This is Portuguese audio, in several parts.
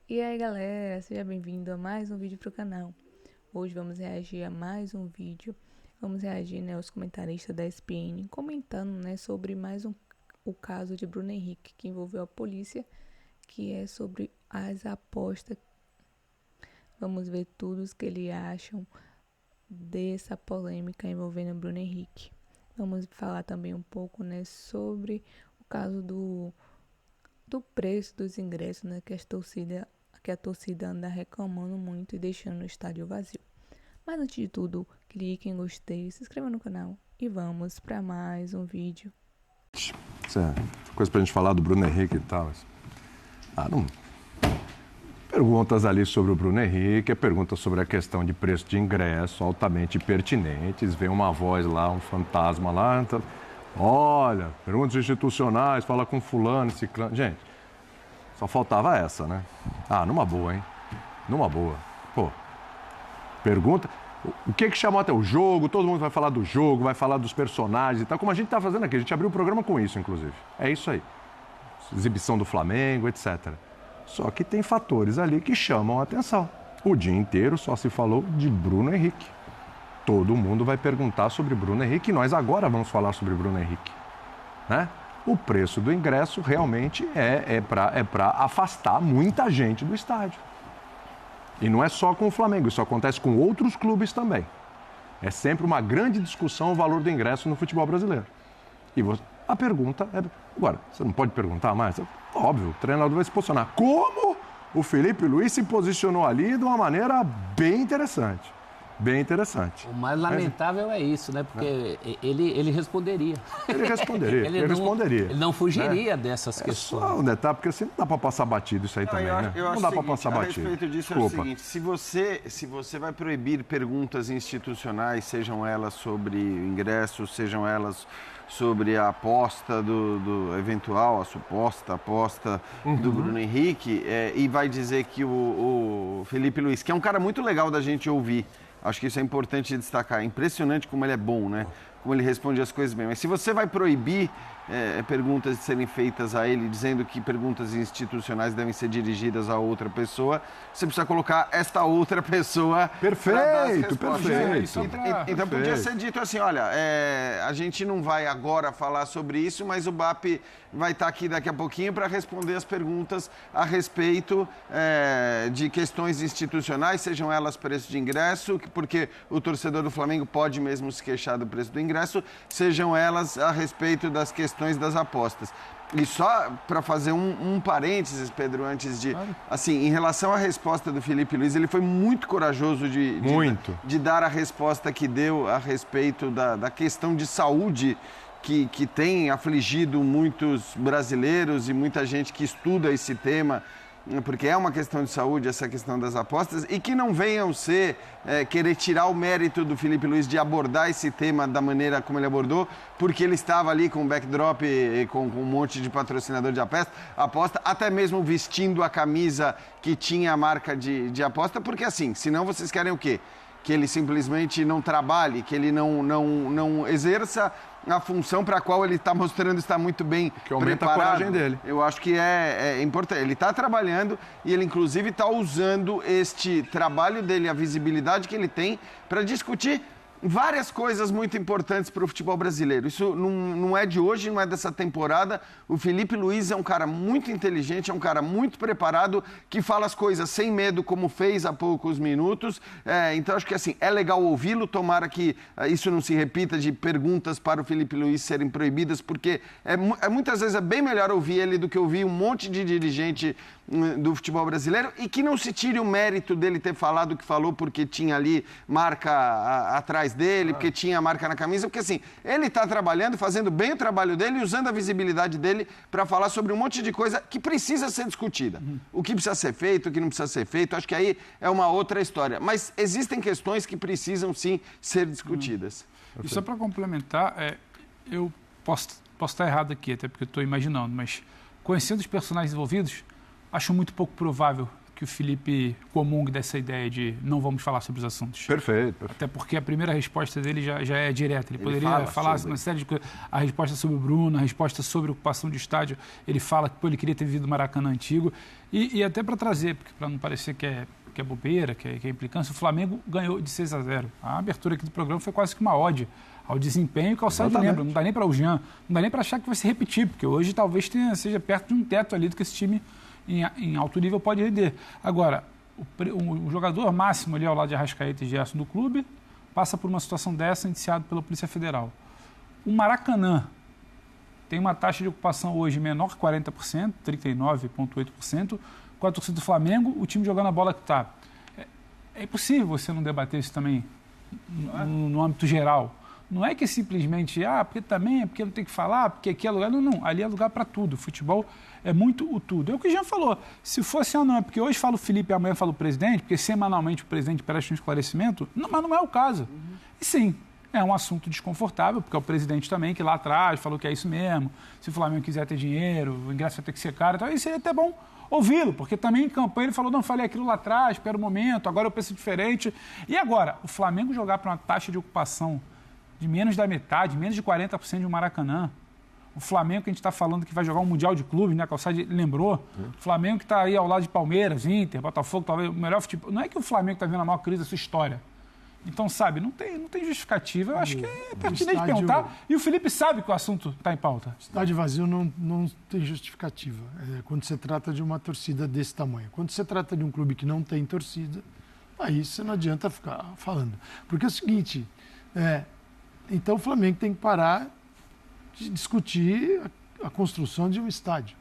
E aí galera, seja bem-vindo a mais um vídeo pro canal. Hoje vamos reagir a mais um vídeo. Vamos reagir, aos comentaristas da ESPN comentando, sobre o caso de Bruno Henrique, que envolveu a polícia, que é sobre as apostas. Vamos ver tudo o que eles acham dessa polêmica envolvendo Bruno Henrique. Vamos falar também um pouco, sobre o caso do preço dos ingressos, que a torcida anda reclamando muito e deixando o estádio vazio. Mas antes de tudo, clique em gostei, se inscreva no canal e vamos para mais um vídeo. Coisa pra gente falar do Bruno Henrique e tal. Não. Perguntas ali sobre o Bruno Henrique, perguntas sobre a questão de preço de ingresso, altamente pertinentes. Vem uma voz lá, um fantasma lá. Então, olha, perguntas institucionais, fala com fulano, ciclano. Gente, só faltava essa, né? Numa boa, hein? Numa boa. Pô, pergunta... O que chamou até o jogo? Todo mundo vai falar do jogo, vai falar dos personagens e tal, como a gente tá fazendo aqui. A gente abriu o programa com isso, inclusive. É isso aí. Exibição do Flamengo, etc. Só que tem fatores ali que chamam a atenção. O dia inteiro só se falou de Bruno Henrique. Todo mundo vai perguntar sobre Bruno Henrique e nós agora vamos falar sobre Bruno Henrique, né? O preço do ingresso realmente é para afastar muita gente do estádio. E não é só com o Flamengo, isso acontece com outros clubes também. É sempre uma grande discussão o valor do ingresso no futebol brasileiro. E a pergunta é... Agora, você não pode perguntar mais? Óbvio, o treinador vai se posicionar. Como o Felipe Luiz se posicionou ali de uma maneira bem interessante. Bem interessante. O mais lamentável é isso, né? Porque ele responderia. Ele responderia, ele não fugiria dessas questões. Só um detalhe, porque assim não dá para passar batido isso aí também, né? Não dá para passar batido. A respeito disso Desculpa. É o seguinte, se você vai proibir perguntas institucionais, sejam elas sobre ingressos, sejam elas sobre a aposta do eventual, a suposta aposta do Bruno Henrique, e vai dizer que o Felipe Luiz, que é um cara muito legal da gente ouvir, acho que isso é importante destacar. É impressionante como ele é bom, né? Como ele responde as coisas bem. Mas se você vai proibir perguntas de serem feitas a ele, dizendo que perguntas institucionais devem ser dirigidas a outra pessoa, você precisa colocar esta outra pessoa. Perfeito. Então podia ser dito assim, olha, a gente não vai agora falar sobre isso, mas o BAP vai estar aqui daqui a pouquinho para responder as perguntas a respeito de questões institucionais, sejam elas preço de ingresso, porque o torcedor do Flamengo pode mesmo se queixar do preço do ingresso, sejam elas a respeito das questões das apostas. E só para fazer um parênteses, Pedro, antes de... Claro. Assim, em relação à resposta do Felipe Luiz, ele foi muito corajoso de dar a resposta que deu a respeito da questão de saúde que tem afligido muitos brasileiros e muita gente que estuda esse tema, porque é uma questão de saúde, essa questão das apostas, e que não venham querer tirar o mérito do Felipe Luiz de abordar esse tema da maneira como ele abordou, porque ele estava ali com o backdrop, com um monte de patrocinador de aposta, até mesmo vestindo a camisa que tinha a marca de aposta, porque assim, senão vocês querem o quê? Que ele simplesmente não trabalhe, que ele não exerça a função para a qual ele está mostrando estar muito bem que aumenta preparado. A coragem dele. Eu acho que é importante. Ele está trabalhando e ele, inclusive, está usando este trabalho dele, a visibilidade que ele tem, para discutir várias coisas muito importantes para o futebol brasileiro. Isso não é de hoje, não é dessa temporada. O Felipe Luiz é um cara muito inteligente, é um cara muito preparado, que fala as coisas sem medo, como fez há poucos minutos. Então, acho que assim, é legal ouvi-lo. Tomara que isso não se repita de perguntas para o Felipe Luiz serem proibidas, porque muitas vezes é bem melhor ouvir ele do que ouvir um monte de dirigente do futebol brasileiro, e que não se tire o mérito dele ter falado o que falou porque tinha ali marca atrás dele, porque tinha marca na camisa, porque assim, ele está trabalhando, fazendo bem o trabalho dele e usando a visibilidade dele para falar sobre um monte de coisa que precisa ser discutida. O que precisa ser feito, o que não precisa ser feito, acho que aí é uma outra história. Mas existem questões que precisam sim ser discutidas. E só para complementar, eu posso estar errado aqui, até porque eu estou imaginando, mas conhecendo os personagens envolvidos, acho muito pouco provável que o Felipe comungue dessa ideia de não vamos falar sobre os assuntos. Perfeito. Até porque a primeira resposta dele já é direta. Ele poderia falar uma série de coisas. A resposta sobre o Bruno, a resposta sobre a ocupação de estádio. Ele fala que ele queria ter vivido o Maracanã antigo. E até para trazer, porque para não parecer que é bobeira, que é implicância, o Flamengo ganhou de 6-0. A abertura aqui do programa foi quase que uma ode ao desempenho que o Calçado lembra. Não dá nem para o Jean, não dá nem para achar que vai se repetir, porque hoje talvez seja perto de um teto ali do que esse time em alto nível pode render. Agora, o jogador máximo ali ao lado de Arrascaeta e Gerson do clube passa por uma situação dessa indiciado pela Polícia Federal. O Maracanã tem uma taxa de ocupação hoje menor que 40%, 39,8%, com a torcida do Flamengo, o time jogando a bola que está. É impossível você não debater isso também no âmbito geral. Não é que é simplesmente, porque não tem que falar, porque aqui é lugar. Não, ali é lugar para tudo. Futebol é muito o tudo. É o que o Jean falou. Se fosse, não, é porque hoje fala o Felipe e amanhã fala o presidente, porque semanalmente o presidente presta um esclarecimento. Não, mas não é o caso. E sim, é um assunto desconfortável, porque é o presidente também que lá atrás falou que é isso mesmo. Se o Flamengo quiser ter dinheiro, o ingresso vai ter que ser caro. Então, isso seria até bom ouvi-lo, porque também em campanha ele falou, não, falei aquilo lá atrás, espera um momento, agora eu penso diferente. E agora, o Flamengo jogar para uma taxa de ocupação de menos da metade, menos de 40% de um Maracanã. O Flamengo que a gente está falando que vai jogar um Mundial de Clubes, né? A Calçade lembrou. O Flamengo que está aí ao lado de Palmeiras, Inter, Botafogo, talvez o melhor futebol. Não é que o Flamengo está vendo a maior crise da sua história. Então, sabe, não tem justificativa. Eu acho que é pertinente perguntar. E o Felipe sabe que o assunto está em pauta. Estádio vazio não tem justificativa. Quando você trata de uma torcida desse tamanho. Quando você trata de um clube que não tem torcida, aí você não adianta ficar falando. Porque é o seguinte, então o Flamengo tem que parar de discutir a construção de um estádio.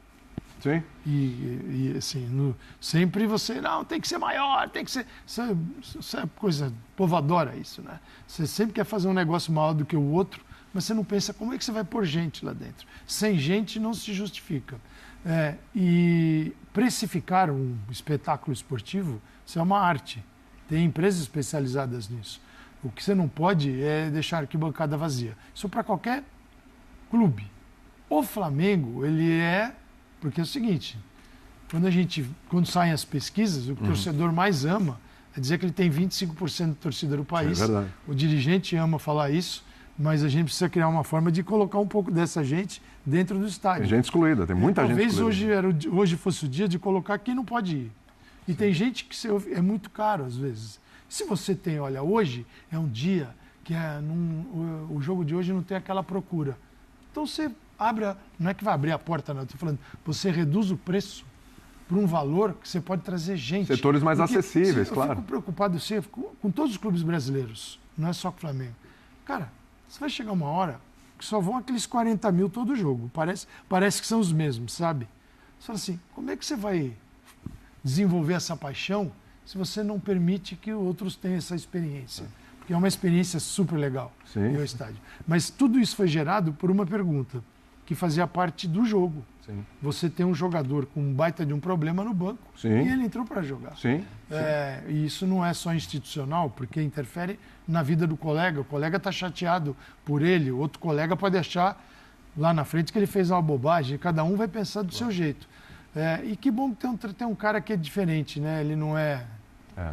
Sim. E assim, sempre você, não, tem que ser maior, tem que ser... Isso é coisa, o povo adora isso, né? Você sempre quer fazer um negócio maior do que o outro, mas você não pensa como é que você vai pôr gente lá dentro. Sem gente não se justifica. E precificar um espetáculo esportivo, isso é uma arte. Tem empresas especializadas nisso. O que você não pode é deixar a arquibancada vazia. Isso para qualquer clube. O Flamengo, ele porque é o seguinte, quando saem as pesquisas, o que o torcedor mais ama é dizer que ele tem 25% de torcida do país. É verdade. O dirigente ama falar isso, mas a gente precisa criar uma forma de colocar um pouco dessa gente dentro do estádio. Tem gente excluída, tem muita gente excluída. Talvez hoje fosse o dia de colocar quem não pode ir. E tem gente que é muito caro às vezes. Se você tem, olha, hoje é um dia que o jogo de hoje não tem aquela procura. Então você não é que vai abrir a porta, não, estou falando, você reduz o preço por um valor que você pode trazer gente. Setores mais acessíveis, claro. Eu fico preocupado com todos os clubes brasileiros, não é só com o Flamengo. Cara, você vai chegar uma hora que só vão aqueles 40 mil todo jogo, parece que são os mesmos, sabe? Você fala assim, como é que você vai desenvolver essa paixão se você não permite que outros tenham essa experiência? Porque é uma experiência super legal, o estádio. Mas tudo isso foi gerado por uma pergunta que fazia parte do jogo. Sim. Você tem um jogador com um baita de um problema no banco e ele entrou para jogar. Sim. E isso não é só institucional, porque interfere na vida do colega. O colega está chateado por ele, o outro colega pode achar lá na frente que ele fez uma bobagem. Cada um vai pensar do seu jeito. E que bom que tem um cara que é diferente, né? Ele não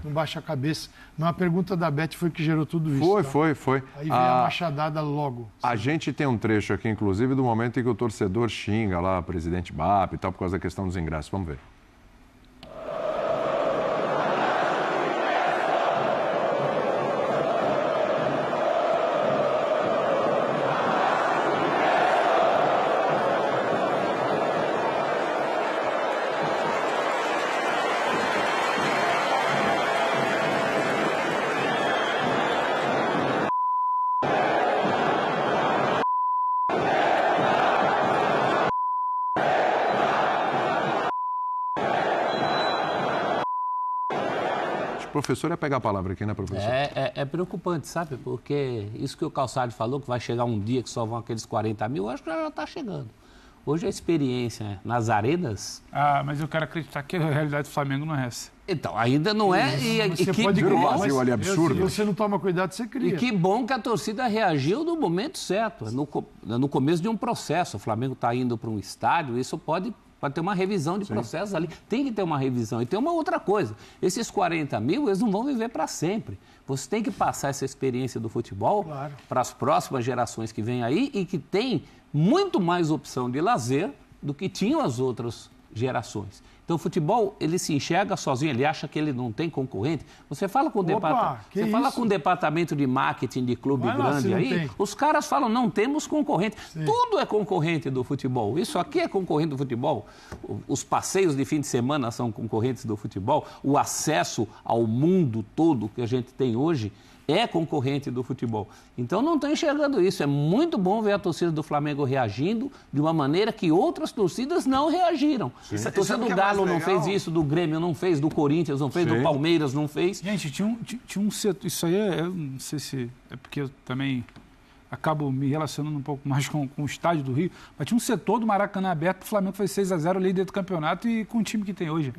não baixa a cabeça. Mas a pergunta da Beth foi que gerou tudo isso. Foi. Aí veio a machadada logo. A gente tem um trecho aqui, inclusive, do momento em que o torcedor xinga lá o presidente BAP e tal, por causa da questão dos ingressos. Vamos ver. O professor ia pegar a palavra aqui, né, professor? É preocupante, sabe? Porque isso que o Calçado falou, que vai chegar um dia que só vão aqueles 40 mil, eu acho que já está chegando. Hoje a experiência nas arenas... mas eu quero acreditar que a realidade do Flamengo não é essa. Então, ainda não é. Você pode criar um vazio ali absurdo. Se você não toma cuidado, você cria. E que bom que a torcida reagiu no momento certo, no começo de um processo. O Flamengo está indo para um estádio, isso pode Pode ter uma revisão de processos ali. Tem que ter uma revisão. E tem uma outra coisa. Esses 40 mil, eles não vão viver para sempre. Você tem que passar essa experiência do futebol para as próximas gerações que vêm aí e que tem muito mais opção de lazer do que tinham as outras gerações. Então, o futebol, ele se enxerga sozinho, ele acha que ele não tem concorrente. Você fala com o departamento de marketing de clube grande aí, os caras falam, não temos concorrente. Sim. Tudo é concorrente do futebol. Isso aqui é concorrente do futebol. Os passeios de fim de semana são concorrentes do futebol. O acesso ao mundo todo que a gente tem hoje é concorrente do futebol. Então, não estou enxergando isso. É muito bom ver a torcida do Flamengo reagindo de uma maneira que outras torcidas não reagiram. A torcida do Galo não fez isso, do Grêmio não fez, do Corinthians não fez, do Palmeiras não fez. Gente, tinha um setor... Isso aí, eu não sei se... É porque eu também acabo me relacionando um pouco mais com o estádio do Rio, mas tinha um setor do Maracanã aberto, o Flamengo foi 6-0 líder do campeonato e com o time que tem hoje.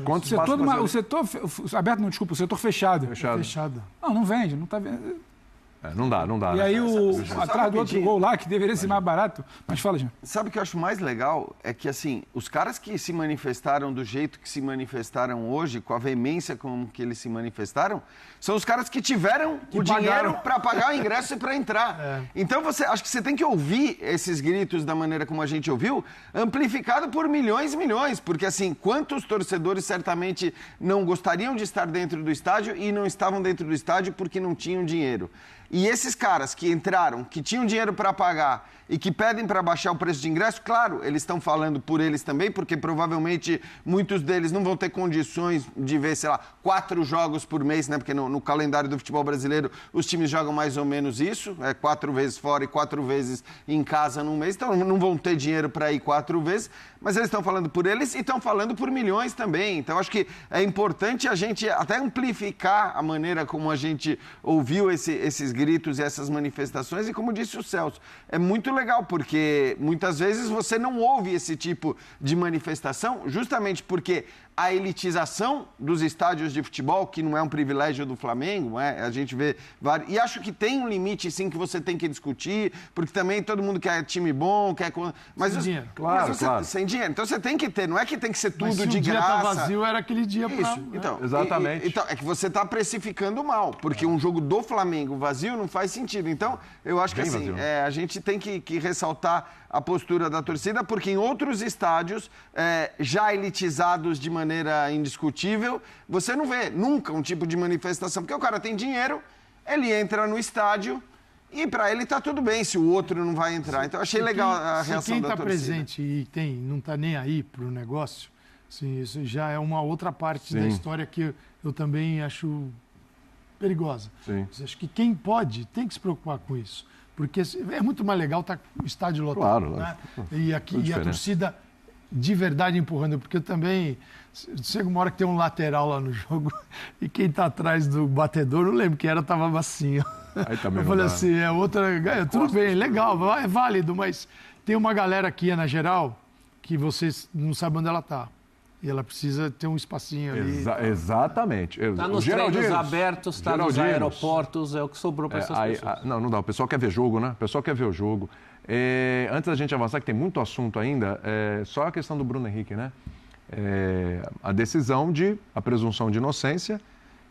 Quantos o setor aberto, não, desculpa, o setor fechado. Fechado. Não vende, não está vendo. Não dá. E aí, atrás do outro gol lá, que deveria ser mais barato. Mas fala, Jean. Sabe o que eu acho mais legal? É que, assim, os caras que se manifestaram do jeito que se manifestaram hoje, com a veemência com que eles se manifestaram, são os caras que tiveram o dinheiro para pagar o ingresso e para entrar. Então, acho que você tem que ouvir esses gritos da maneira como a gente ouviu, amplificado por milhões e milhões. Porque, assim, quantos torcedores certamente não gostariam de estar dentro do estádio e não estavam dentro do estádio porque não tinham dinheiro. E esses caras que entraram, que tinham dinheiro para pagar e que pedem para baixar o preço de ingresso, claro, eles estão falando por eles também, porque provavelmente muitos deles não vão ter condições de ver, 4 jogos por mês, né? Porque no calendário do futebol brasileiro os times jogam mais ou menos isso, 4 vezes fora e 4 vezes em casa num mês, então não vão ter dinheiro para ir 4 vezes, mas eles estão falando por eles e estão falando por milhões também. Então acho que é importante a gente até amplificar a maneira como a gente ouviu esses gritos e essas manifestações e como disse o Celso, é muito legal, porque muitas vezes você não ouve esse tipo de manifestação justamente porque a elitização dos estádios de futebol, que não é um privilégio do Flamengo, a gente vê vários... E acho que tem um limite, sim, que você tem que discutir, porque também todo mundo quer time bom, quer... Mas sem dinheiro. Claro. Sem dinheiro. Então você tem que ter, não é que tem que ser tudo de graça. Se o dia tá vazio, era aquele dia pra... Isso, então. Exatamente. Então, é que você está precificando mal, porque um jogo do Flamengo vazio não faz sentido. Então, eu acho que assim, a gente tem que ressaltar a postura da torcida, porque em outros estádios, já elitizados de maneira indiscutível, você não vê nunca um tipo de manifestação, porque o cara tem dinheiro, ele entra no estádio e para ele está tudo bem se o outro não vai entrar. Então, achei legal a reação da torcida. Quem está presente e não está nem aí para o negócio, assim, isso já é uma outra parte da história que eu também acho perigosa. Acho que quem pode tem que se preocupar com isso. Porque é muito mais legal estar o estádio lotado. Claro. Né? E a torcida de verdade empurrando. Porque também chega uma hora que tem um lateral lá no jogo e quem está atrás do batedor, não lembro quem era, estava assim. Aí também eu falei assim, tudo bem, legal, é válido, mas tem uma galera aqui na geral que vocês não sabem onde ela está. E ela precisa ter um espacinho ali. Exatamente. Está nos treinos abertos, está nos aeroportos, é o que sobrou para essas pessoas. Não dá. O pessoal quer ver jogo, né? O pessoal quer ver o jogo. Antes da gente avançar, que tem muito assunto ainda, só a questão do Bruno Henrique, né? A decisão a presunção de inocência.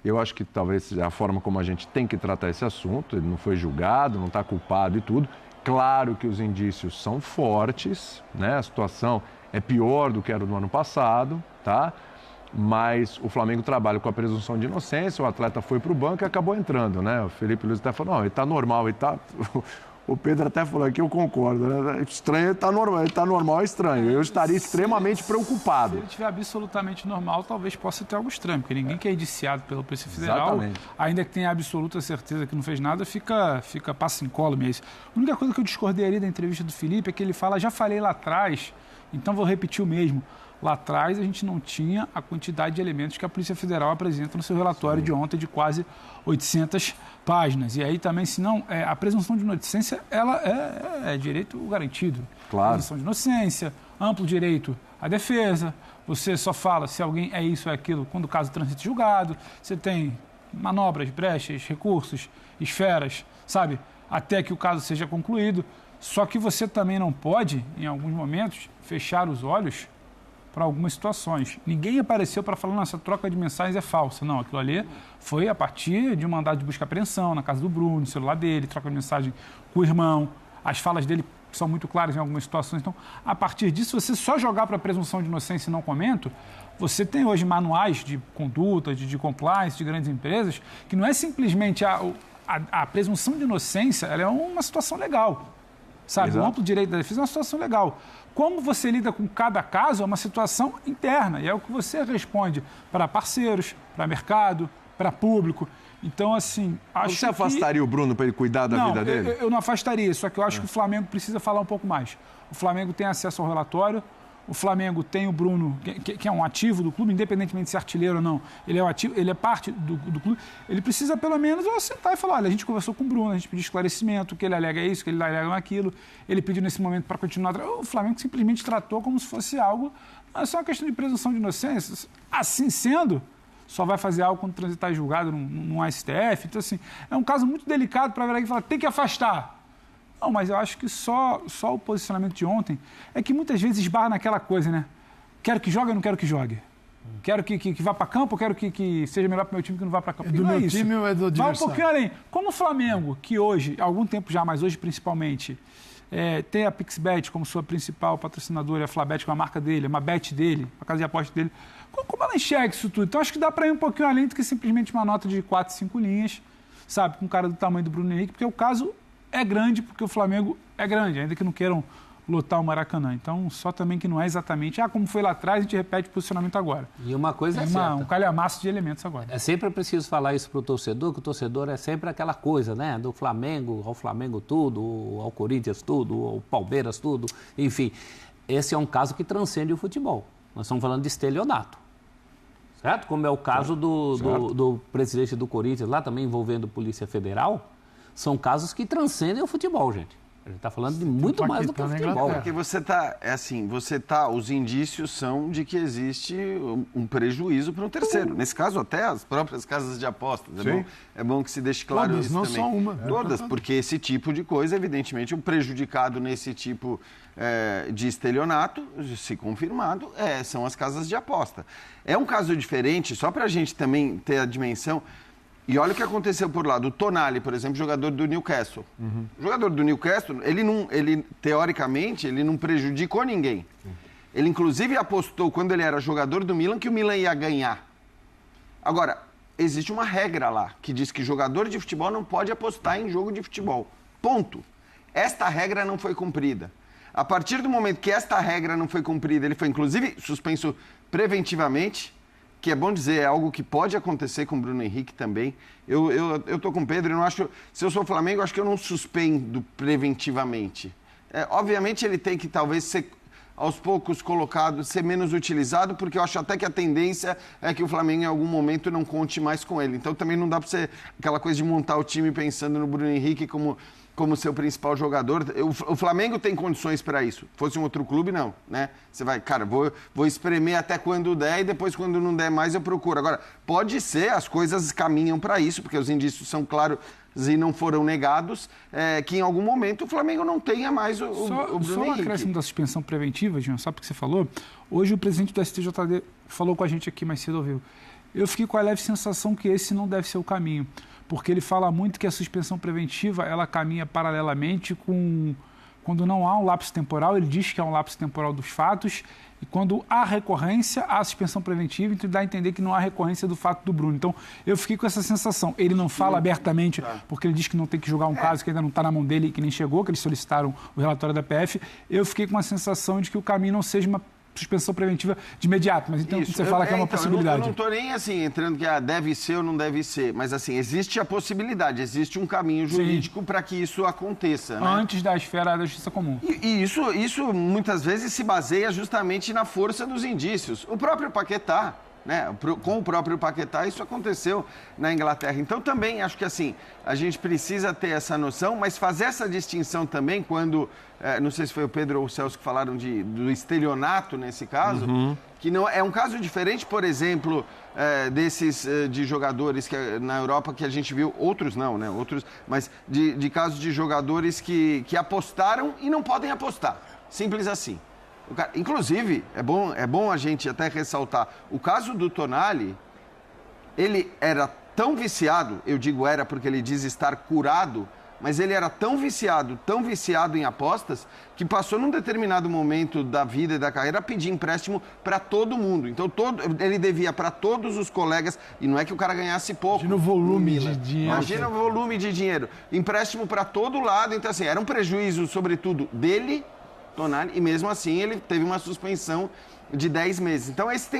Eu acho que talvez seja a forma como a gente tem que tratar esse assunto. Ele não foi julgado, não está culpado e tudo. Claro que os indícios são fortes, né? A situação é pior do que era no ano passado, tá? Mas o Flamengo trabalha com a presunção de inocência, o atleta foi para o banco e acabou entrando, né? O Felipe Luiz até falou, não, ele está normal, ele está... O Pedro até falou aqui, eu concordo, né? Estranho, ele está normal, é estranho. Eu estaria extremamente preocupado. Se ele estiver absolutamente normal, talvez possa ter algo estranho, porque ninguém que é indiciado pela Polícia Federal, exatamente, ainda que tenha absoluta certeza que não fez nada, passa incólume. A única coisa que eu discordei ali da entrevista do Felipe é que ele fala, já falei lá atrás, então vou repetir o mesmo. Lá atrás a gente não tinha a quantidade de elementos que a Polícia Federal apresenta no seu relatório de ontem de quase 800 páginas. E aí também, se não, a presunção de inocência, ela é direito garantido. Claro. Presunção de inocência, amplo direito à defesa. Você só fala se alguém é isso ou é aquilo quando o caso transita julgado. Você tem manobras, brechas, recursos, esferas, sabe? Até que o caso seja concluído. Só que você também não pode, em alguns momentos, fechar os olhos para algumas situações. Ninguém apareceu para falar, essa troca de mensagens é falsa. Não, aquilo ali foi a partir de um mandado de busca e apreensão na casa do Bruno, no celular dele, troca de mensagem com o irmão. As falas dele são muito claras em algumas situações. Então, a partir disso, você só jogar para a presunção de inocência e não comento, você tem hoje manuais de conduta, de compliance, de grandes empresas, que não é simplesmente a presunção de inocência, ela é uma situação legal. Sabe? O amplo direito da defesa é uma situação legal. Como você lida com cada caso é uma situação interna, e é o que você responde para parceiros, para mercado, para público. Então, assim, acho que... Você afastaria o Bruno para ele cuidar da vida dele? Eu não afastaria, só que eu acho que o Flamengo precisa falar um pouco mais. O Flamengo tem acesso ao relatório, o Flamengo tem o Bruno, que é um ativo do clube, independentemente de ser artilheiro ou não, ele é um ativo, ele é parte do clube. Ele precisa, pelo menos, sentar e falar, olha, a gente conversou com o Bruno, a gente pediu esclarecimento, que ele alega isso, que ele alega aquilo, ele pediu nesse momento para continuar. O Flamengo simplesmente tratou como se fosse algo, é só uma questão de presunção de inocência. Assim sendo, só vai fazer algo quando transitar julgado num STF. Então, assim, é um caso muito delicado para ver aqui e falar, tem que afastar. Não, mas eu acho que só o posicionamento de ontem é que muitas vezes esbarra naquela coisa, né? Quero que jogue ou não quero que jogue? Quero que vá para campo ou quero que seja melhor para o meu time que não vá para campo? É do meu time ou é do adversário? Vai um pouquinho além. Como o Flamengo, que hoje, há algum tempo já, mas hoje principalmente, tem a PixBet como sua principal patrocinadora, a Flabet, que é uma marca dele, uma bet dele, a casa de aposta dele. Como ela enxerga isso tudo? Então acho que dá para ir um pouquinho além do que simplesmente uma nota de 4, 5 linhas, sabe? Com um cara do tamanho do Bruno Henrique, porque o caso é grande, porque o Flamengo é grande, ainda que não queiram lotar o Maracanã. Então, só também que não é exatamente, como foi lá atrás, a gente repete o posicionamento agora. E uma coisa é certa. Um calhamaço de elementos agora. É sempre preciso falar isso para o torcedor, que o torcedor é sempre aquela coisa, né? Do Flamengo, ao Flamengo tudo, ao Corinthians tudo, ao Palmeiras tudo, enfim. Esse é um caso que transcende o futebol. Nós estamos falando de estelionato. Certo? Como é o caso do presidente do Corinthians, lá também envolvendo Polícia Federal. São casos que transcendem o futebol, gente. A gente está falando de muito mais do que o futebol. Porque os indícios são de que existe um prejuízo para um terceiro. Nesse caso, até as próprias casas de apostas. É bom que se deixe claro todas, isso não também. Só uma. Todas, porque esse tipo de coisa, evidentemente, o prejudicado nesse tipo de estelionato, se confirmado, são as casas de aposta. É um caso diferente, só para a gente também ter a dimensão. E olha o que aconteceu por lá. Do Tonali, por exemplo, jogador do Newcastle. O jogador do Newcastle, teoricamente, ele não prejudicou ninguém. Ele, inclusive, apostou, quando ele era jogador do Milan, que o Milan ia ganhar. Agora, existe uma regra lá, que diz que jogador de futebol não pode apostar em jogo de futebol. Ponto. Esta regra não foi cumprida. A partir do momento que esta regra não foi cumprida, ele foi, inclusive, suspenso preventivamente, que é bom dizer, é algo que pode acontecer com o Bruno Henrique também. Eu tô com o Pedro, eu não acho... Se eu sou Flamengo, eu acho que eu não suspendo preventivamente. Obviamente, ele tem que, talvez, ser, aos poucos, colocado, ser menos utilizado, porque eu acho até que a tendência é que o Flamengo, em algum momento, não conte mais com ele. Então, também não dá para ser aquela coisa de montar o time pensando no Bruno Henrique como seu principal jogador. O Flamengo tem condições para isso. Fosse um outro clube, não, né? Você vai, cara, vou espremer até quando der e depois, quando não der mais, eu procuro. Agora, pode ser, as coisas caminham para isso, porque os indícios são claros e não foram negados, que em algum momento o Flamengo não tenha mais o Bruno Henrique. Só um acréscimo da suspensão preventiva, Jean, só porque você falou. Hoje o presidente do STJD falou com a gente aqui mais cedo, ouviu? Eu fiquei com a leve sensação que esse não deve ser o caminho, porque ele fala muito que a suspensão preventiva ela caminha paralelamente com... Quando não há um lapso temporal, ele diz que há um lapso temporal dos fatos, e quando há recorrência, há suspensão preventiva, então dá a entender que não há recorrência do fato do Bruno. Então, eu fiquei com essa sensação. Ele não fala abertamente, porque ele diz que não tem que julgar um caso que ainda não está na mão dele e que nem chegou, que eles solicitaram o relatório da PF. Eu fiquei com a sensação de que o caminho não seja uma suspensão preventiva de imediato, mas então você fala que é uma possibilidade. Eu não estou nem assim entrando que deve ser ou não deve ser, mas assim, existe a possibilidade, existe um caminho jurídico para que isso aconteça. Né? Antes da esfera da justiça comum. E isso muitas vezes se baseia justamente na força dos indícios. O próprio Paquetá, né? Com o próprio Paquetá, isso aconteceu na Inglaterra. Então, também acho que assim, a gente precisa ter essa noção, mas fazer essa distinção também quando, não sei se foi o Pedro ou o Celso que falaram do estelionato nesse caso, que não é um caso diferente, por exemplo, desses de jogadores que na Europa que a gente viu, outros não, né? Outros, mas de casos de jogadores que apostaram e não podem apostar. Simples assim. Inclusive, é bom a gente até ressaltar, o caso do Tonali, ele era tão viciado, eu digo era porque ele diz estar curado, mas ele era tão viciado em apostas, que passou num determinado momento da vida e da carreira a pedir empréstimo para todo mundo. Então, ele devia para todos os colegas, e não é que o cara ganhasse pouco. Imagina o volume de dinheiro. Imagina o volume de dinheiro. Empréstimo para todo lado, então assim, era um prejuízo, sobretudo, dele, Tonali, e mesmo assim ele teve uma suspensão de 10 meses. Então esse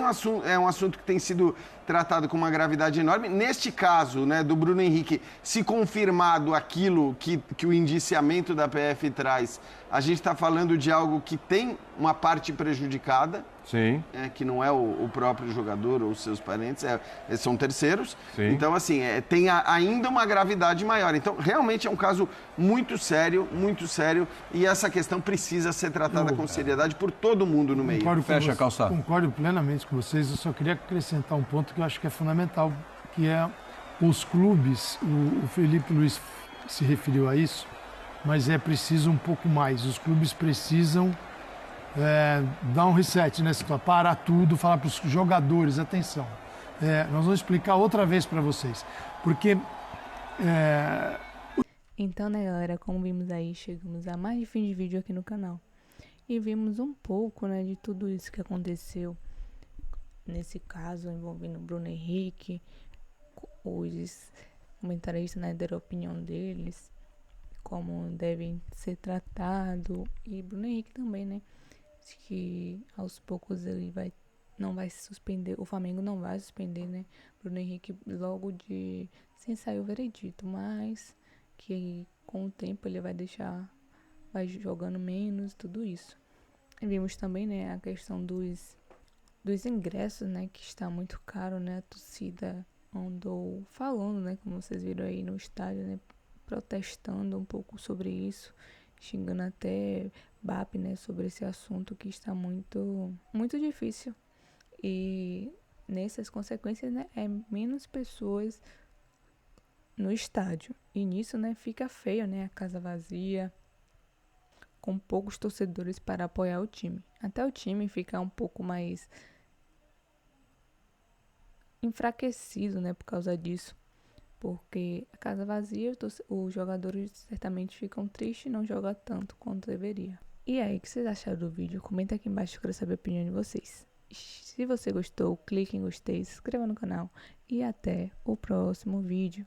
é um assunto que tem sido tratado com uma gravidade enorme. Neste caso, né, do Bruno Henrique, se confirmado aquilo que o indiciamento da PF traz, a gente está falando de algo que tem uma parte prejudicada. Sim. Que não é o próprio jogador ou seus parentes, são terceiros. Sim. Então, assim, tem ainda uma gravidade maior. Então, realmente é um caso muito sério, e essa questão precisa ser tratada com seriedade por todo mundo no meio. Concordo plenamente com vocês. Eu só queria acrescentar um ponto que eu acho que é fundamental, que é os clubes. O Felipe Luiz se referiu a isso, mas é preciso um pouco mais. Os clubes precisam dar um reset, né? Parar tudo, falar para os jogadores, atenção. Nós vamos explicar outra vez para vocês. Porque... Então, né, galera, como vimos aí, chegamos a mais de fim de vídeo aqui no canal. E vimos um pouco, né, de tudo isso que aconteceu nesse caso envolvendo Bruno Henrique. Os comentaristas, né, deram a opinião deles, como devem ser tratados. E Bruno Henrique também, né? Que aos poucos ele não vai se suspender, o Flamengo não vai suspender, né? Bruno Henrique logo sem sair o veredito, mas que com o tempo ele vai jogando menos, tudo isso. E vimos também, né, a questão dos ingressos, né, que está muito caro, né? A torcida andou falando, né, como vocês viram aí no estádio, né, protestando um pouco sobre isso, xingando até BAP, né, sobre esse assunto que está muito, muito difícil. E nessas consequências, né, é menos pessoas no estádio. E nisso, né, fica feio, né, a casa vazia, com poucos torcedores para apoiar o time. Até o time ficar um pouco mais enfraquecido, né, por causa disso. Porque a casa vazia, os jogadores certamente ficam tristes e não jogam tanto quanto deveria. E aí, o que vocês acharam do vídeo? Comenta aqui embaixo, eu quero saber a opinião de vocês. Se você gostou, clique em gostei, se inscreva no canal e até o próximo vídeo.